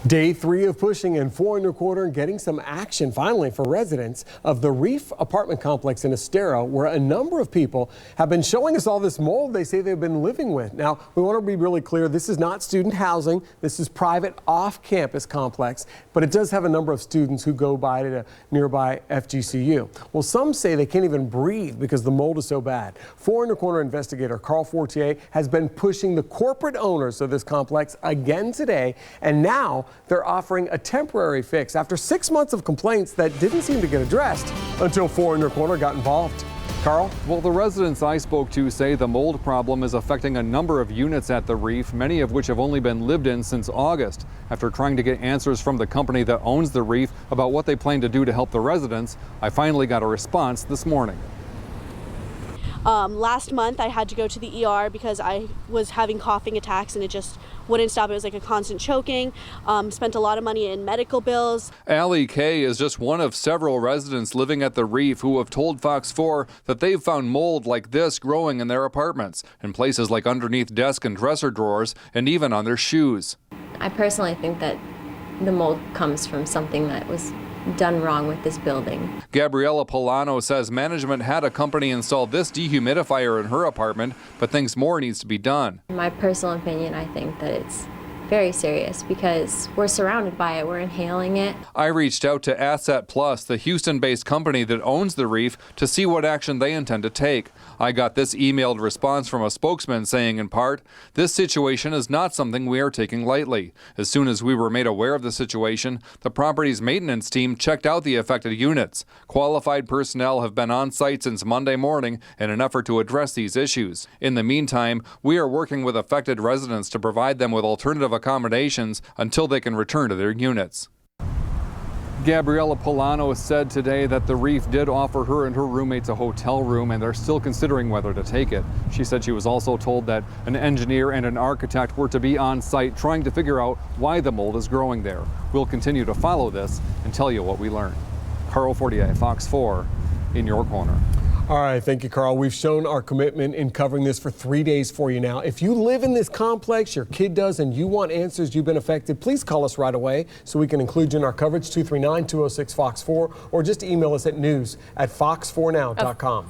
Day 3 of pushing and 4 1/4 and getting some action finally for residents of the Reef apartment complex in Estero, where a number of people have been showing us all this mold they say they've been living with. Now, we want to be really clear. This is not student housing. This is private off-campus complex, but it does have a number of students who go by to nearby FGCU. Well, some say they can't even breathe because the mold is so bad. 4 1/4 investigator Carl Fortier has been pushing the corporate owners of this complex again today, and now they're offering a temporary fix after 6 months of complaints that didn't seem to get addressed until 4 1/4 got involved. Carl? Well, the residents I spoke to say the mold problem is affecting a number of units at the Reef, many of which have only been lived in since August. After trying to get answers from the company that owns the Reef about what they plan to do to help the residents, I finally got a response this morning. Last month I had to go to the ER because I was having coughing attacks and it just wouldn't stop. It was like a constant choking. Spent a lot of money in medical bills. Allie Kay is just one of several residents living at the Reef who have told Fox 4 that they've found mold like this growing in their apartments, in places like underneath desk and dresser drawers, and even on their shoes. I personally think that the mold comes from something that was done wrong with this building. Gabriella Polano says management had a company install this dehumidifier in her apartment, but thinks more needs to be done. In my personal opinion, I think that it's very serious because we're surrounded by it, we're inhaling it. I reached out to Asset Plus, the Houston-based company that owns the Reef, to see what action they intend to take. I got this emailed response from a spokesman saying, in part, "This situation is not something we are taking lightly. As soon as we were made aware of the situation, the property's maintenance team checked out the affected units. Qualified personnel have been on site since Monday morning in an effort to address these issues. In the meantime, we are working with affected residents to provide them with alternative accommodations until they can return to their units." Gabriella Polano said today that the Reef did offer her and her roommates a hotel room, and they're still considering whether to take it. She said she was also told that an engineer and an architect were to be on site trying to figure out why the mold is growing there. We'll continue to follow this and tell you what we learn. Carl Fortier, Fox 4, in your corner. All right, thank you, Carl. We've shown our commitment in covering this for 3 days for you now. If you live in this complex, your kid does, and you want answers, you've been affected, please call us right away so we can include you in our coverage, 239-206-FOX4, or just email us at news@fox4now.com.